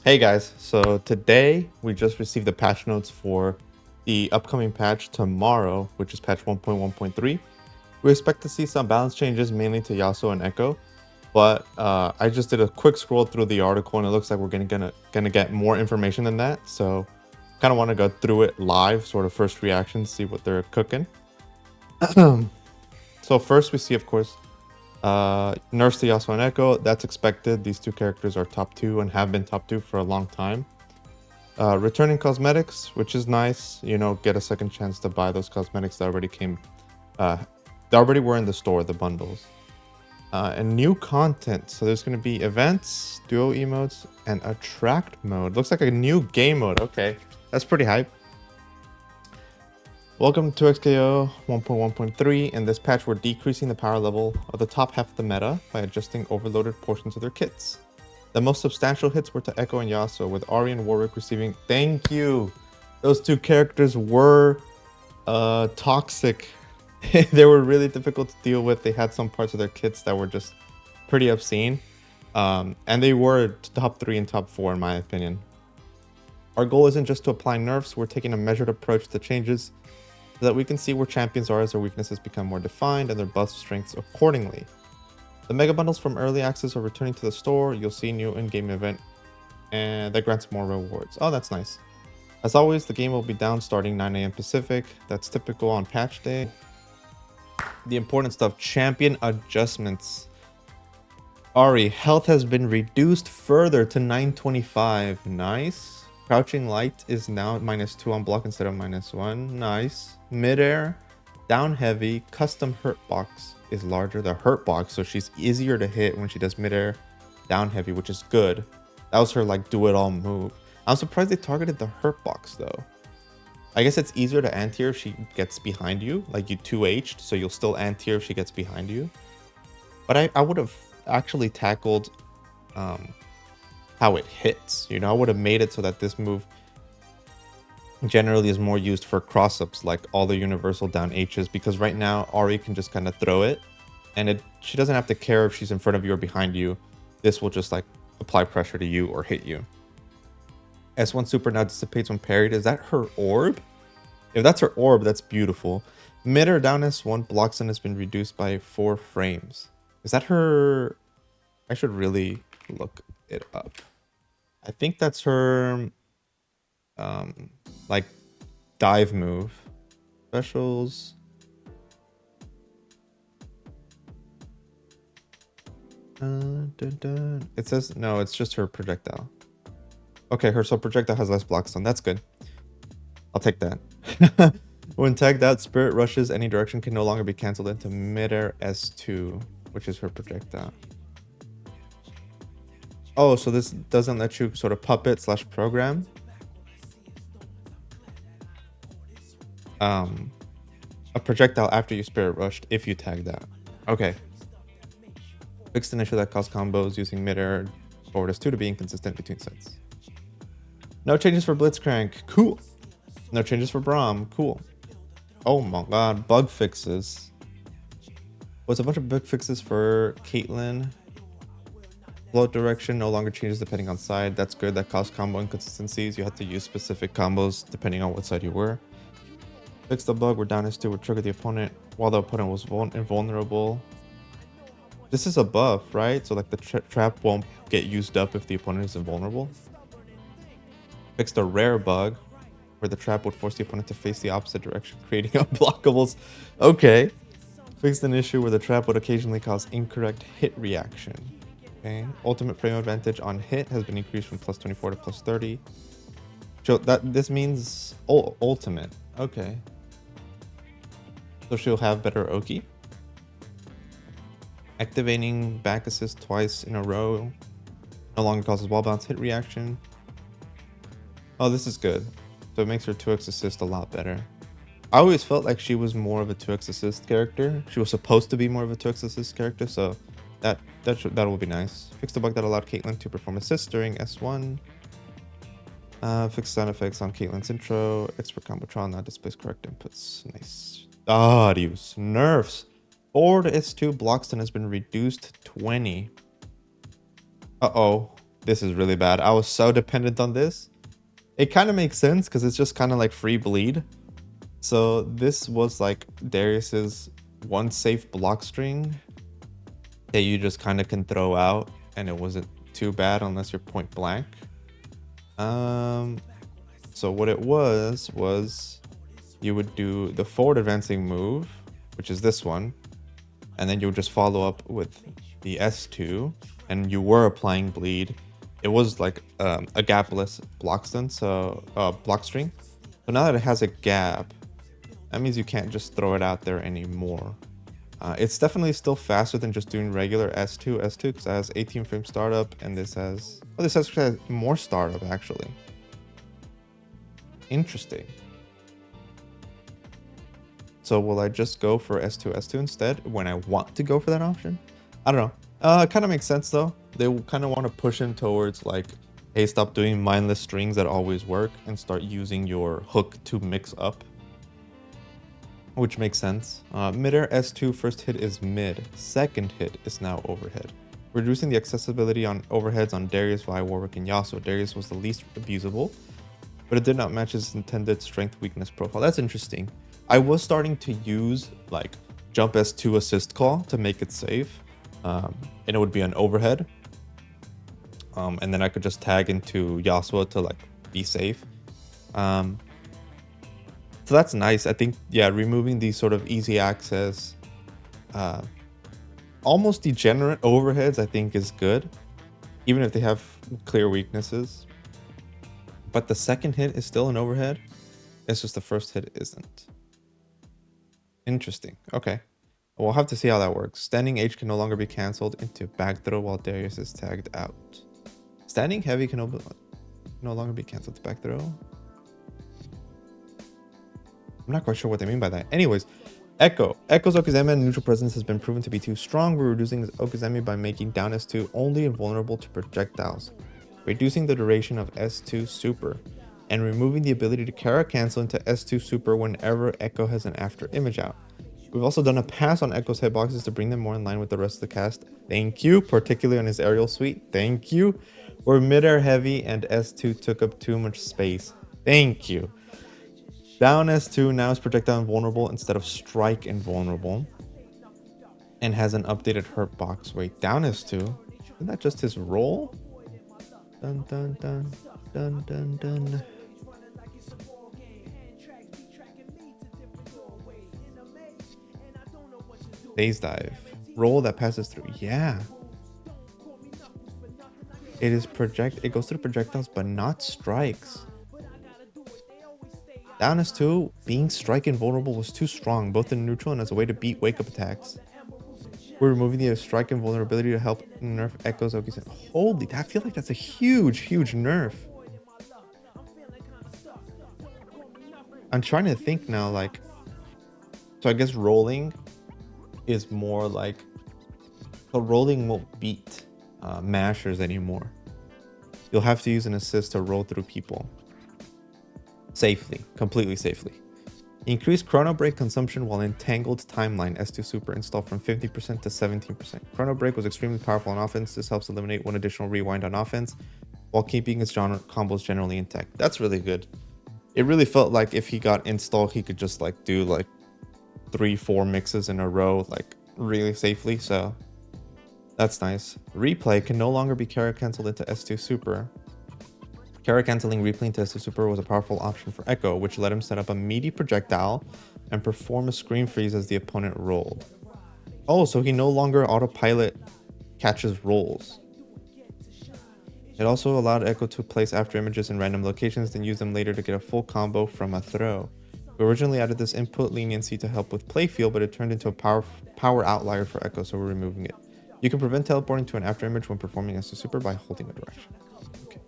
Hey guys, so today we just received the patch notes for the upcoming patch tomorrow, which is patch 1.1.3. We expect to see some balance changes mainly to Yasuo and Ekko, but I just did a quick scroll through the article and it looks like we're gonna get more information than that. So kind of want to go through it live, sort of first reactions, see what they're cooking. So first we see, of course, nerfs to Yasuo and Ekko. That's expected. These two characters are top two and have been top two for a long time. Returning cosmetics, which is nice. You know, get a second chance to buy those cosmetics that already came. They already were in the store, the bundles. And new content. So there's going to be events, duo emotes, and attract mode. Looks like a new game mode. Okay, that's pretty hype. Welcome to XKO 1.1.3. In this patch, we're decreasing the power level of the top half of the meta by adjusting overloaded portions of their kits. The most substantial hits were to Ekko and Yasuo, with Ahri and Warwick receiving... Thank you! Those two characters were toxic. They were really difficult to deal with. They had some parts of their kits that were just pretty obscene. And they were top 3 and top 4 in my opinion. Our goal isn't just to apply nerfs, we're taking a measured approach to changes so that we can see where champions are as their weaknesses become more defined and their buff strengths accordingly. The mega bundles from early access are returning to the store. You'll see new in-game event and that grants more rewards. Oh, that's nice. As always, the game will be down starting 9 AM Pacific. That's typical on patch day. The important stuff, champion adjustments. Ahri, health has been reduced further to 925. Nice. Crouching light is now -2 on block instead of -1. Nice. Midair, down heavy, custom hurt box is larger. The hurt box, so she's easier to hit when she does midair, down heavy, which is good. That was her like do it all move. I'm surprised they targeted the hurt box though. I guess it's easier to anti-air if she gets behind you, like you 2H'd, so you'll still anti-air if she gets behind you. But I would have actually tackled how it hits. You know, I would have made it so that this move generally is more used for cross-ups, like all the universal down H's, because right now Ahri can just kind of throw it, and she doesn't have to care if she's in front of you or behind you. This will just like apply pressure to you or hit you. S1 super now dissipates when parried. Is that her orb? If that's her orb, that's beautiful. Mid or down S1 block stun has been reduced by 4 frames. Is that her? I should really look it up. I think that's her like dive move. Specials. Dun, dun. It says no, it's just her projectile. Okay, her projectile has less block stun. That's good. I'll take that. When tagged out, Spirit Rushes any direction can no longer be cancelled into midair S2, which is her projectile. Oh, so this doesn't let you sort of puppet / program. A projectile after you Spirit Rushed if you tagged out. Okay. Fixed an issue that caused combos using midair forward S2 to be inconsistent between sets. No changes for Blitzcrank. Cool. No changes for Braum. Cool. Oh my god, bug fixes. What's a bunch of bug fixes for Caitlyn. Float direction no longer changes depending on side. That's good. That caused combo inconsistencies. You had to use specific combos depending on what side you were. Fix the bug where down S2 would trigger the opponent while the opponent was invulnerable. This is a buff, right? So like the trap won't get used up if the opponent is invulnerable. Fix the rare bug where the trap would force the opponent to face the opposite direction, creating unblockables. Okay. Fixed an issue where the trap would occasionally cause incorrect hit reaction. Okay. Ultimate frame advantage on hit has been increased from +24 to +30. So this means ultimate. Okay. So she'll have better Oki. Activating back assist twice in a row no longer causes wall bounce hit reaction. Oh, this is good. So it makes her 2x assist a lot better. I always felt like she was more of a 2x assist character. She was supposed to be more of a 2x assist character, so that will be nice. Fix the bug that allowed Caitlyn to perform assists during S1. Fix sound effects on Caitlyn's intro. Expert combo trial now displays correct inputs. Nice. Darius nerfs. Forward S2 block stun has been reduced 20. Uh-oh. This is really bad. I was so dependent on this. It kind of makes sense because it's just kind of like free bleed. So this was like Darius's one safe block string that you just kind of can throw out, and it wasn't too bad unless you're point blank. So what it was you would do the forward advancing move, which is this one, and then you'll just follow up with the S2, and you were applying bleed. It was like a gapless block stun, so block string. So now that it has a gap, that means you can't just throw it out there anymore. It's definitely still faster than just doing regular S2 because it has 18 frame startup, and this has more startup actually. Interesting. So will I just go for S2 instead when I want to go for that option? I don't know. It kind of makes sense though. They kind of want to push him towards like, hey, stop doing mindless strings that always work and start using your hook to mix up, which makes sense. Mid-air S2 first hit is mid, second hit is now overhead, reducing the accessibility on overheads on Darius, Vi, Warwick, and Yasuo. Darius was the least abusable, but it did not match his intended strength weakness profile. That's interesting. I was starting to use like jump S2 assist call to make it safe, and it would be an overhead, and then I could just tag into Yasuo to like be safe. So that's nice. I think, yeah, removing these sort of easy access, almost degenerate overheads, I think is good, even if they have clear weaknesses. But the second hit is still an overhead. It's just the first hit isn't. Interesting. Okay. We'll have to see how that works. Standing H can no longer be cancelled into back throw while Darius is tagged out. Standing heavy can no longer be cancelled to back throw. I'm not quite sure what they mean by that. Anyways, Ekko. Ekko's Okizeme and neutral presence has been proven to be too strong. We're reducing his Okizeme by making down S2 only invulnerable to projectiles, reducing the duration of S2 super, and removing the ability to Kara cancel into S2 super whenever Ekko has an after image out. We've also done a pass on Ekko's hitboxes to bring them more in line with the rest of the cast. Thank you, particularly on his aerial suite. Thank you. We're mid-air heavy and S2 took up too much space. Thank you. Down S2 now is projectile invulnerable instead of strike invulnerable, and has an updated hurt box. Wait, down S2? Isn't that just his role? Dun dun dun dun dun dun. Phase dive. Roll that passes through. Yeah. It is it goes through projectiles but not strikes. Down S2, being strike invulnerable was too strong, both in neutral and as a way to beat wake up attacks. We're removing the strike invulnerability to help nerf Ekko's Okizeme. Holy, I feel like that's a huge nerf. I'm trying to think now, like, so I guess rolling is more like, so rolling won't beat mashers anymore. You'll have to use an assist to roll through people safely, completely safely. Increase chrono break consumption while entangled timeline S2 super install from 50% to 17%. Chrono break was extremely powerful on offense. This helps eliminate one additional rewind on offense while keeping its combos generally intact. That's really good. It really felt like if he got install, he could just like do like 3-4 mixes in a row, like really safely. So that's nice. Replay can no longer be Kara cancelled into S2 super. Kara cancelling replay into S2 super was a powerful option for Ekko, which let him set up a meaty projectile and perform a screen freeze as the opponent rolled. Oh, so he no longer autopilot catches rolls. It also allowed Ekko to place after images in random locations, then use them later to get a full combo from a throw. We originally added this input leniency to help with playfield, but it turned into a power outlier for Ekko, so we're removing it. You can prevent teleporting to an after image when performing S2 super by holding a direction. Okay.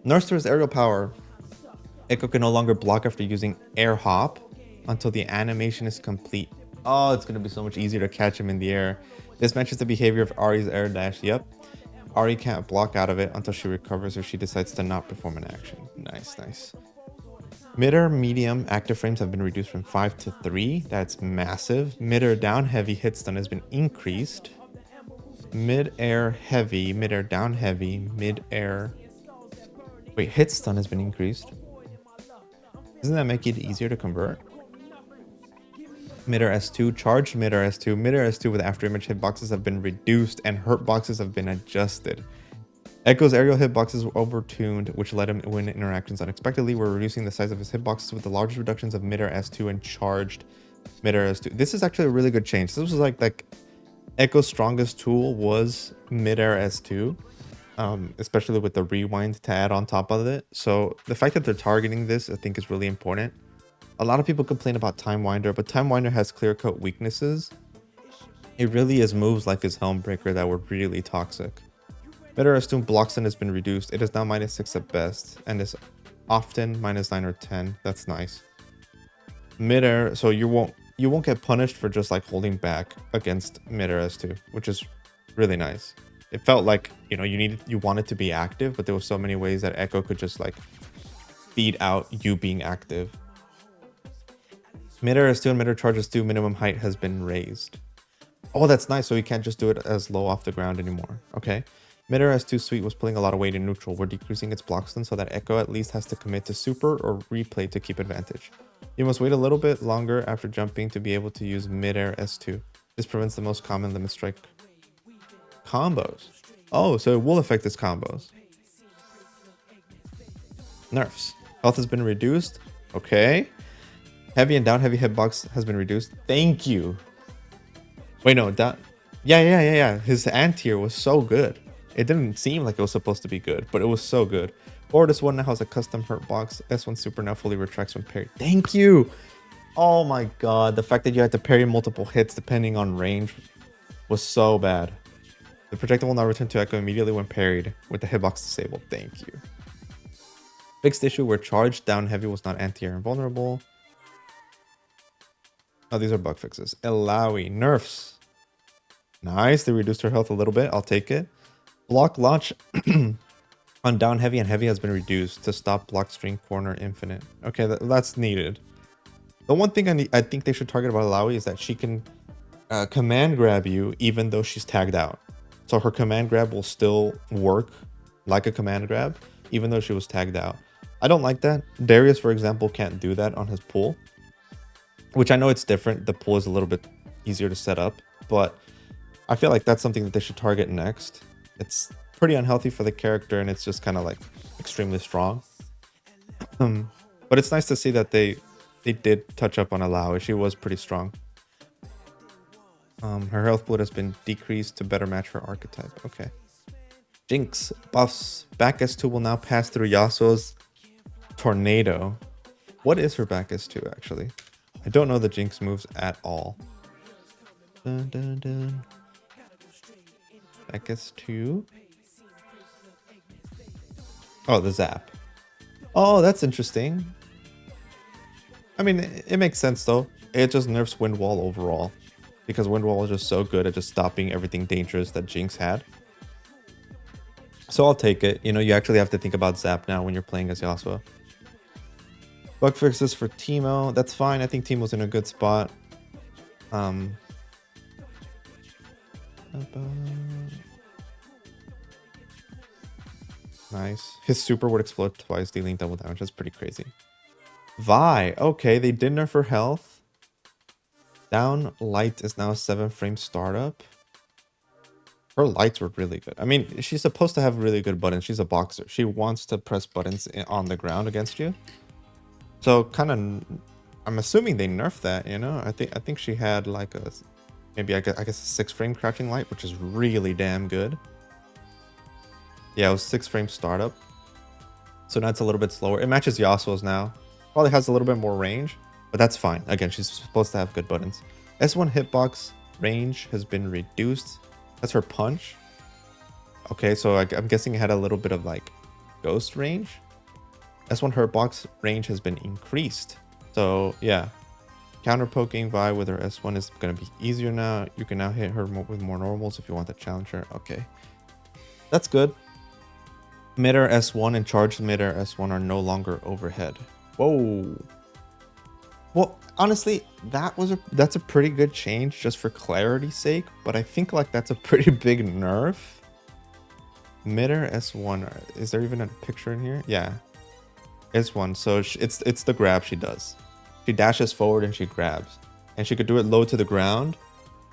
Nerfs to his aerial power. Ekko can no longer block after using air hop until the animation is complete. Oh, it's going to be so much easier to catch him in the air. This matches the behavior of Ahri's air dash. Yep. Ahri can't block out of it until she recovers or she decides to not perform an action. Nice, nice. Mid-air medium active frames have been reduced from 5 to 3. That's massive. Mid-air down heavy hit stun has been increased. Mid-air heavy, mid-air down heavy, mid-air... Wait, hit stun has been increased. Doesn't that make it easier to convert? Mid-air S2, charged mid-air S2. Mid-air S2 with afterimage hitboxes have been reduced and hurt boxes have been adjusted. Ekko's aerial hitboxes were overtuned, which let him win interactions unexpectedly. We're reducing the size of his hitboxes with the largest reductions of mid-air S2 and charged mid-air S2. This is actually a really good change. This was like Ekko's strongest tool was mid-air S2, especially with the rewind to add on top of it. So the fact that they're targeting this, I think, is really important. A lot of people complain about Time Winder, but Time Winder has clear-cut weaknesses. It really is moves like his Helmbreaker that were really toxic. Mid-air S2 block stun has been reduced. It is now -6 at best, and is often -9 or 10. That's nice. Mid-air, so you won't get punished for just like holding back against mid-air S2, which is really nice. It felt like, you know, you wanted to be active, but there were so many ways that Ekko could just like feed out you being active. Mid-air S2 and mid-air charge S2 minimum height has been raised. Oh, that's nice. So you can't just do it as low off the ground anymore. Okay. Mid-air S2 suite was pulling a lot of weight in neutral. We're decreasing its block stun so that Ekko at least has to commit to super or replay to keep advantage. You must wait a little bit longer after jumping to be able to use mid-air S2. This prevents the most common limit strike combos. Oh, so it will affect its combos. Nerfs. Health has been reduced. Okay. Heavy and down heavy hitbox has been reduced. Thank you. Wait, no, down. Yeah. His anti-tier was so good. It didn't seem like it was supposed to be good, but it was so good. Or this one now has a custom hurt box. S1 super now fully retracts when parried. Thank you. Oh my god, the fact that you had to parry multiple hits depending on range was so bad. The projectile will now return to Ekko immediately when parried with the hitbox disabled. Thank you. Fixed issue where charged down heavy was not anti-air invulnerable. Oh, these are bug fixes. Illaoi nerfs. Nice, they reduced her health a little bit. I'll take it. Block launch on down heavy and heavy has been reduced to stop block string corner infinite. Okay, that's needed. The one thing I think they should target about Illaoi is that she can command grab you even though she's tagged out. So her command grab will still work like a command grab even though she was tagged out. I don't like that. Darius, for example, can't do that on his pool, which I know it's different. The pool is a little bit easier to set up, but I feel like that's something that they should target next. It's pretty unhealthy for the character and it's just kind of like extremely strong. But it's nice to see that they did touch up on Illaoi. She was pretty strong. Her health pool has been decreased to better match her archetype. Okay. Jinx buffs. Back S2 will now pass through Yasuo's tornado. What is her back S2 actually? I don't know the Jinx moves at all. Dun, dun, dun. Back S2. Oh, the zap. Oh, that's interesting. I mean, it makes sense though. It just nerfs Wind Wall overall, because Wind Wall is just so good at just stopping everything dangerous that Jinx had. So I'll take it. You know, you actually have to think about zap now when you're playing as Yasuo. Bug fixes for Teemo. That's fine. I think Teemo's in a good spot. Nice. His super would explode twice, dealing double damage. That's pretty crazy. Vi. Okay, they did nerf her health. Down light is now 7 frame startup. Her lights were really good. I mean, she's supposed to have really good buttons. She's a boxer. She wants to press buttons on the ground against you. So kind of, I'm assuming they nerfed that, you know? I think she had like a, maybe I guess a 6 frame crouching light, which is really damn good. Yeah, it was 6 frame startup. So now it's a little bit slower. It matches Yasuo's now. Probably has a little bit more range, but that's fine. Again, she's supposed to have good buttons. S1 hitbox range has been reduced. That's her punch. Okay, so I'm guessing it had a little bit of like ghost range. S1 hitbox range has been increased. So yeah, counter poking Vi with her S1 is going to be easier now. You can now hit her with more normals if you want to challenge her. Okay, that's good. Mid-air S1 and charged mid-air S1 are no longer overhead. Whoa. Well, honestly, that's a pretty good change just for clarity's sake, but I think like that's a pretty big nerf. Midair S1. Is there even a picture in here? Yeah, S1. So it's the grab she does. She dashes forward and she grabs, and she could do it low to the ground,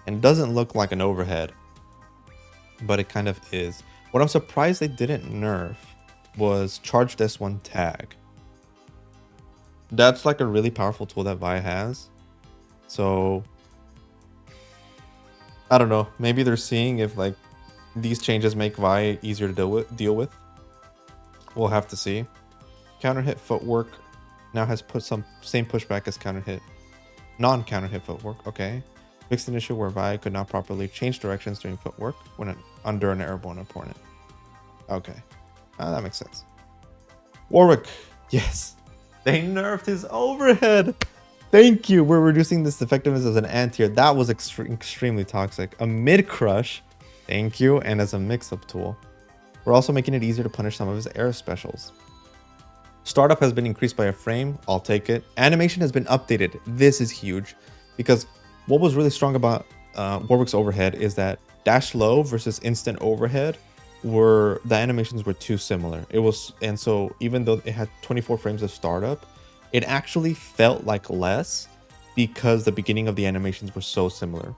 and it doesn't look like an overhead, but it kind of is. What I'm surprised they didn't nerf was charged S1 tag. That's like a really powerful tool that Vi has. So I don't know. Maybe they're seeing if like these changes make Vi easier to deal with. We'll have to see. Counter hit footwork now has put some same pushback as counter hit. Non-counter hit footwork. Okay. Fixed an issue where Vi could not properly change directions during footwork when under an airborne opponent. Okay. That makes sense. Warwick. Yes. They nerfed his overhead. Thank you. We're reducing this effectiveness as an anti-tier. That was extremely toxic. A mid-crush. Thank you. And as a mix-up tool. We're also making it easier to punish some of his air specials. Startup has been increased by a frame. I'll take it. Animation has been updated. This is huge. Because what was really strong about Warwick's overhead is that dash low versus instant overhead the animations were too similar. And so even though it had 24 frames of startup, it actually felt like less because the beginning of the animations were so similar.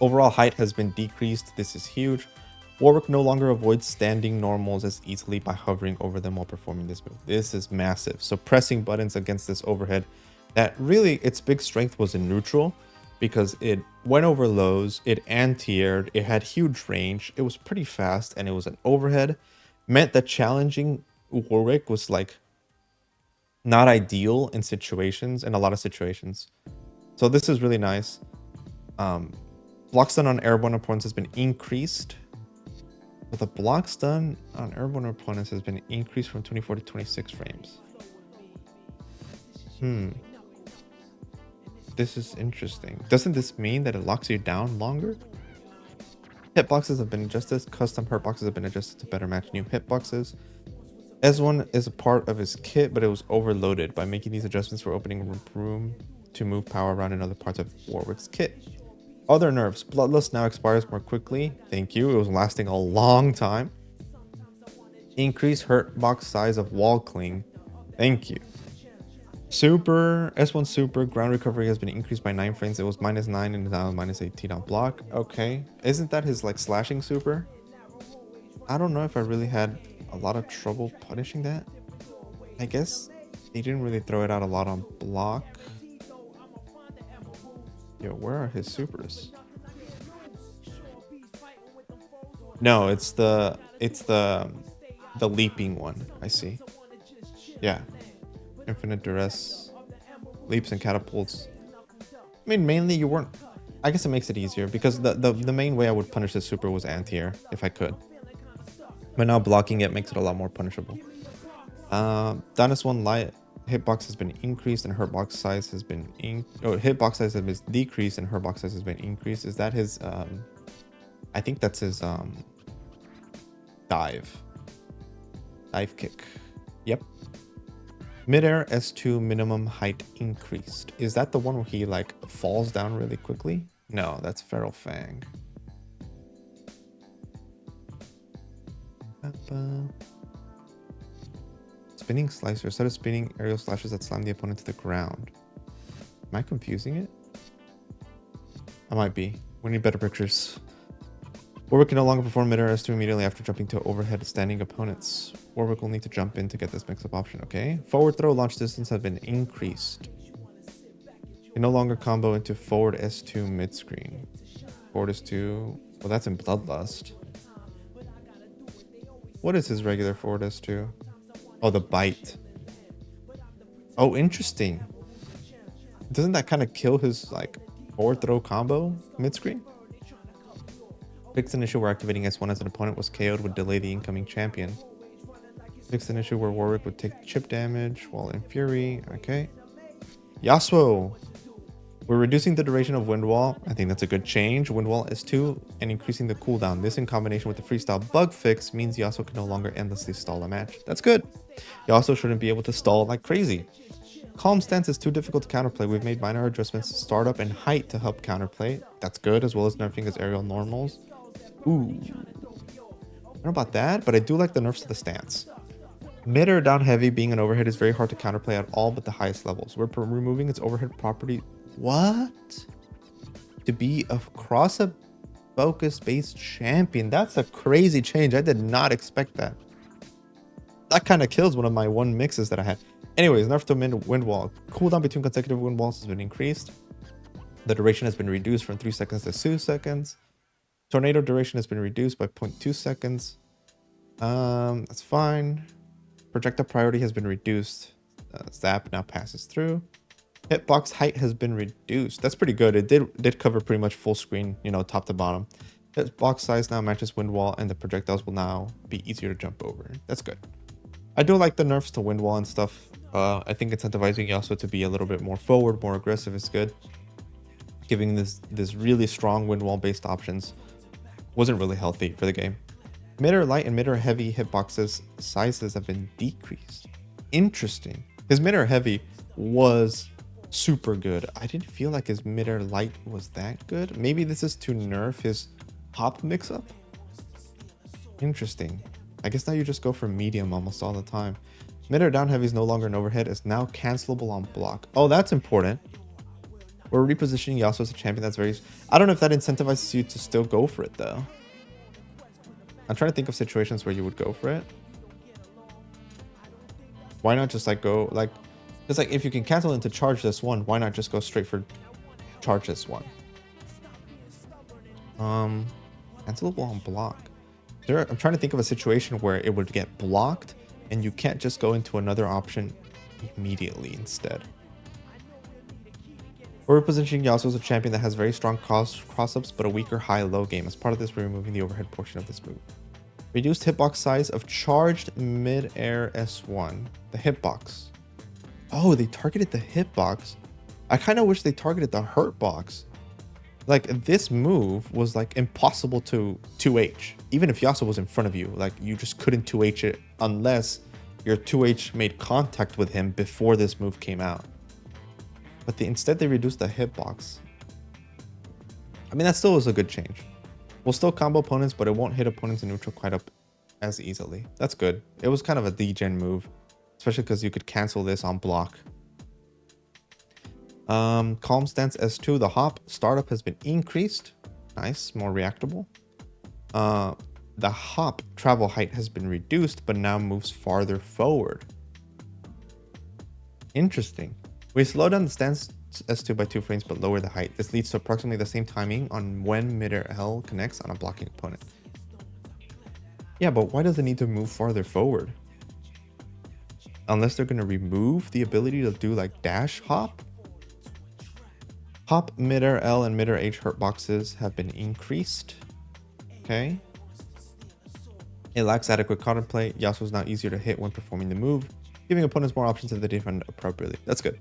Overall height has been decreased. This is huge. Warwick no longer avoids standing normals as easily by hovering over them while performing this move. This is massive. So pressing buttons against this overhead, that really its big strength was in neutral because it went over lows, it anti-aired, it had huge range, it was pretty fast, and it was an overhead. Meant that challenging Warwick was like not ideal in a lot of situations. So this is really nice. Blocks done on airborne opponents has been increased. But the blocks done on airborne opponents has been increased from 24 to 26 frames. This is interesting. Doesn't this mean that it locks you down longer? Hitboxes have been adjusted. Custom hurtboxes have been adjusted to better match new hitboxes. S1 is a part of his kit, but it was overloaded. By making these adjustments, we're opening room to move power around in other parts of Warwick's kit. Other nerfs. Bloodlust now expires more quickly. Thank you. It was lasting a long time. Increase hurt box size of wall cling. Thank you. Super. S1 Super. Ground recovery has been increased by 9 frames. It was -9 and is now -18 on block. Okay. Isn't that his like slashing super? I don't know if I really had a lot of trouble punishing that. I guess he didn't really throw it out a lot on block. Yo, where are his supers? No, it's the leaping one. I see. Yeah. Infinite duress, leaps and catapults. I mean, mainly you weren't. I guess it makes it easier because the main way I would punish the super was anti-air if I could. But now blocking it makes it a lot more punishable. Darius 1 light hitbox has been increased and hitbox size has been hitbox size has been decreased and hitbox size has been increased. Is that his I think that's his dive kick. Yep. Midair S2 minimum height increased. Is that the one where he like falls down really quickly? No, that's Feral Fang. Spinning slicer. Instead of spinning aerial slashes that slam the opponent to the ground. Am I confusing it? I might be. We need better pictures. Warwick can no longer perform midair S2 immediately after jumping to overhead standing opponents. Warwick will need to jump in to get this mix-up option, okay? Forward throw launch distance has been increased. Can no longer combo into forward S2 mid-screen. Forward S2... Well, that's in Bloodlust. What is his regular forward S2? Oh, the bite. Oh, interesting. Doesn't that kind of kill his, like, forward throw combo mid-screen? Fixed an issue where activating S1 as an opponent was KO'd would delay the incoming champion. Fixed an issue where Warwick would take chip damage while in Fury. Okay. Yasuo. We're reducing the duration of Wind Wall. I think that's a good change. Wind Wall S2 and increasing the cooldown. This in combination with the freestyle bug fix means Yasuo can no longer endlessly stall a match. That's good. Yasuo shouldn't be able to stall like crazy. Calm Stance is too difficult to counterplay. We've made minor adjustments, startup and height to help counterplay. That's good, as well as nerfing his aerial normals. Ooh. I don't know about that, but I do like the nerfs to the stance. Mid or down heavy being an overhead is very hard to counterplay at all but the highest levels. We're removing its overhead property. What? To be a focus based champion. That's a crazy change. I did not expect that. That kind of kills one of my one mixes that I had. Anyways, nerf to wind wall. Cooldown between consecutive wind walls has been increased. The duration has been reduced from 3 seconds to 2 seconds. Tornado duration has been reduced by 0.2 seconds. That's fine. Projectile priority has been reduced. Zap now passes through. Hitbox height has been reduced. That's pretty good. It did cover pretty much full screen, you know, top to bottom. Hitbox size now matches wind wall, and the projectiles will now be easier to jump over. That's good. I do like the nerfs to wind wall and stuff. I think incentivizing Yasuo to be a little bit more forward, more aggressive is good. Giving this really strong wind wall based options wasn't really healthy for the game. Mid or light and mid or heavy hitboxes sizes have been decreased. Interesting. His mid or heavy was super good. I didn't feel like his mid or light was that good. Maybe this is to nerf his hop mix up. Interesting. I guess now you just go for medium almost all the time. Mid or down heavy is no longer an overhead. It's now cancelable on block. Oh, that's important. We're repositioning Yasuo as a champion. That's very... I don't know if that incentivizes you to still go for it though. I'm trying to think of situations where you would go for it. Why not just like go like... It's like if you can cancel into charge this one, why not just go straight for charge this one? Cancelable on block. I'm trying to think of a situation where it would get blocked and you can't just go into another option immediately instead. We're repositioning Yasuo as a champion that has very strong cross-ups but a weaker high-low game. As part of this, we're removing the overhead portion of this move. Reduced hitbox size of charged mid-air S1. The hitbox. Oh, they targeted the hitbox. I kind of wish they targeted the hurt box. Like, this move was like impossible to 2H. Even if Yasuo was in front of you, like you just couldn't 2H it unless your 2H made contact with him before this move came out. But instead they reduced the hitbox. I mean, that still was a good change. We'll still combo opponents, but it won't hit opponents in neutral quite up as easily. That's good. It was kind of a degen move, especially because you could cancel this on block. Calm Stance S2, the hop startup has been increased. Nice, more reactable. The hop travel height has been reduced, but now moves farther forward. Interesting. We slow down the stance S2 by 2 frames, but lower the height. This leads to approximately the same timing on when mid-air L connects on a blocking opponent. Yeah, but why does it need to move farther forward? Unless they're going to remove the ability to do like dash hop? Hop, mid-air L, and mid-air H hurt boxes have been increased. Okay. It lacks adequate counterplay. Yasuo is now easier to hit when performing the move, giving opponents more options if they defend appropriately. That's good.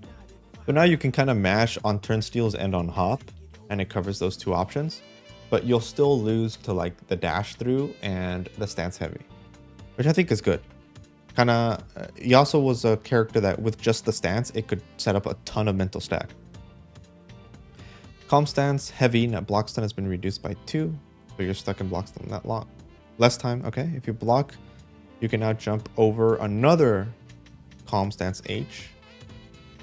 So now you can kind of mash on turnstiles and on hop, and it covers those two options, but you'll still lose to like the dash through and the stance heavy, which I think is good. Kind of, Yasuo was a character that with just the stance, it could set up a ton of mental stack. Calm Stance heavy, net block stun has been reduced by 2, so you're stuck in block stun that long. Less time, okay. If you block, you can now jump over another Calm Stance H.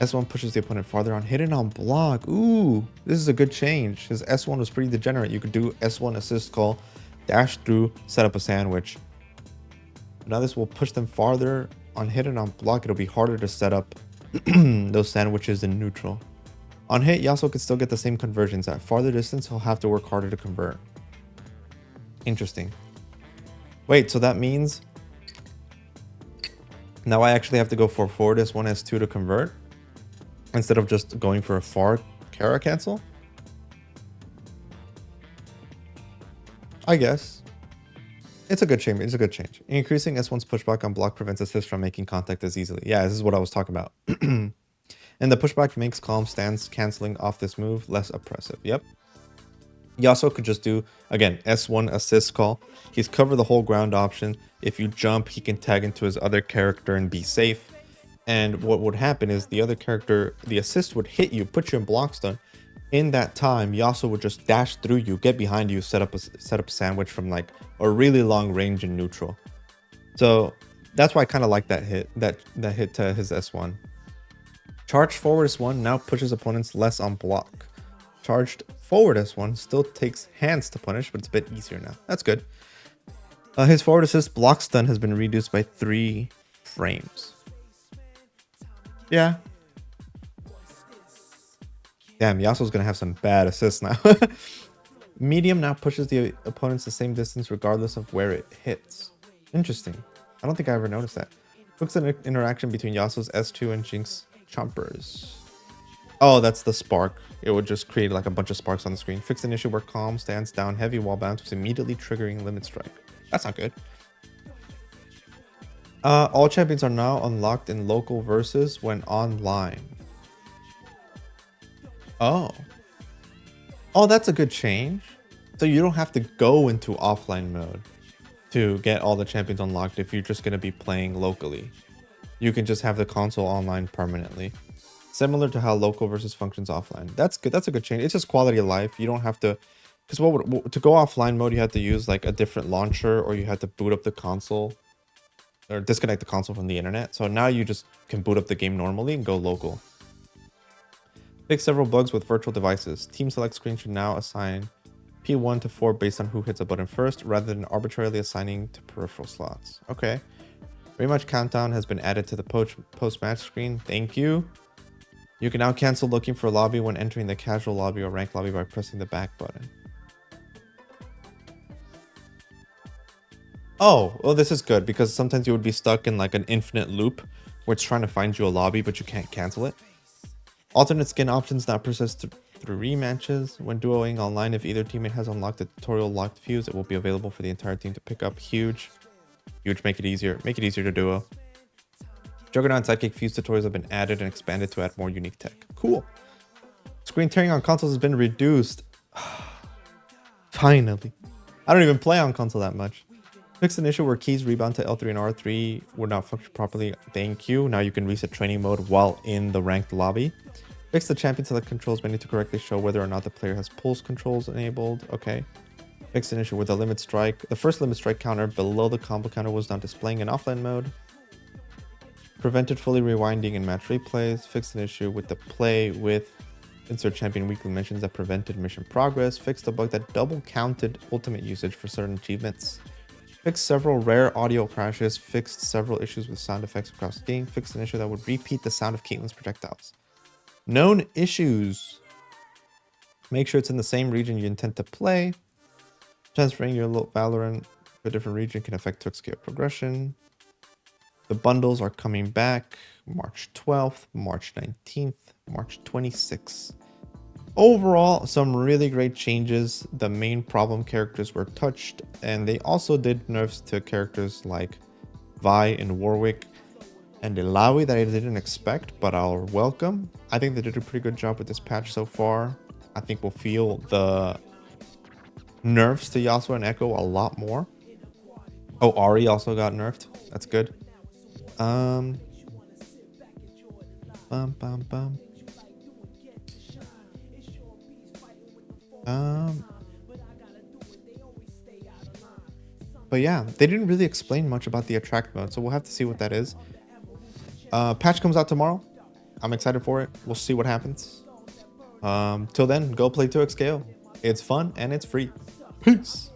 S1 pushes the opponent farther on hidden on block. Ooh, this is a good change. His S1 was pretty degenerate. You could do S1 assist call, dash through, set up a sandwich. Now this will push them farther on hidden on block. It'll be harder to set up those sandwiches in neutral. On hit, Yasuo could still get the same conversions. At farther distance, he'll have to work harder to convert. Interesting. Wait, so that means now I actually have to go for forward S1, S2 to convert instead of just going for a far Kara cancel? I guess. It's a good change. It's a good change. Increasing S1's pushback on block prevents assist from making contact as easily. Yeah, this is what I was talking about. And the pushback makes Calm Stance canceling off this move less oppressive. Yep. Yasuo could just do, again, S1 assist call. He's covered the whole ground option. If you jump, he can tag into his other character and be safe. And what would happen is the other character, the assist would hit you, put you in block stun. In that time, Yasuo would just dash through you, get behind you, set up a sandwich from like a really long range in neutral. So that's why I kind of like that hit, that hit to his S1. Charged forward S1 now pushes opponents less on block. Charged forward S1 still takes hands to punish, but it's a bit easier now. That's good. His forward assist block stun has been reduced by 3 frames. Yeah. Damn, Yasuo's gonna have some bad assists now. Medium now pushes the opponents the same distance regardless of where it hits. Interesting. I don't think I ever noticed that. Looks at an interaction between Yasuo's S2 and Jinx chompers. Oh, that's the spark. It would just create like a bunch of sparks on the screen. Fixed an issue where Calm stands down heavy wall bounce was immediately triggering limit strike. That's not good. All champions are now unlocked in local versus when online. Oh. Oh, that's a good change. So you don't have to go into offline mode to get all the champions unlocked if you're just going to be playing locally. You can just have the console online permanently. Similar to how local versus functions offline. That's good. That's a good change. It's just quality of life. You don't have to... Because to go offline mode, you have to use like a different launcher, or you have to boot up the console or disconnect the console from the internet. So now you just can boot up the game normally and go local. Fix several bugs with virtual devices. Team select screen should now assign P1 to 4 based on who hits a button first, rather than arbitrarily assigning to peripheral slots. Okay. Rematch countdown has been added to the post-match screen. Thank you. You can now cancel looking for a lobby when entering the casual lobby or ranked lobby by pressing the back button. Oh, well, this is good because sometimes you would be stuck in like an infinite loop where it's trying to find you a lobby, but you can't cancel it. Alternate skin options now persist through rematches. When duoing online, if either teammate has unlocked the tutorial locked fuse, it will be available for the entire team to pick up. Huge. Make it easier. Make it easier to duo. Juggernaut and Sidekick fuse tutorials have been added and expanded to add more unique tech. Cool. Screen tearing on consoles has been reduced. Finally. I don't even play on console that much. Fixed an issue where keys rebound to L3 and R3 would not function properly. Thank you. Now you can reset training mode while in the ranked lobby. Fix the champion select controls menu to correctly show whether or not the player has pulse controls enabled. Okay. Fixed an issue with the limit strike. The first limit strike counter below the combo counter was now displaying in offline mode. Prevented fully rewinding in match replays. Fixed an issue with the play with insert champion weekly missions that prevented mission progress. Fixed a bug that double counted ultimate usage for certain achievements. Fixed several rare audio crashes. Fixed several issues with sound effects across the game. Fixed an issue that would repeat the sound of Caitlyn's projectiles. Known issues. Make sure it's in the same region you intend to play. Transferring your Valorant to a different region can affect tick scale progression. The bundles are coming back March 12th, March 19th, March 26th. Overall, some really great changes. The main problem characters were touched, and they also did nerfs to characters like Vi and Warwick and Illaoi that I didn't expect, but I'll welcome. I think they did a pretty good job with this patch so far. I think we'll feel the nerfs to Yasuo and Ekko a lot more. Oh, Ahri also got nerfed. That's good. But yeah, they didn't really explain much about the attract mode, so we'll have to see what that is. Patch comes out tomorrow. I'm excited for it. We'll see what happens. Till then, go play 2x scale. It's fun and it's free. Peace.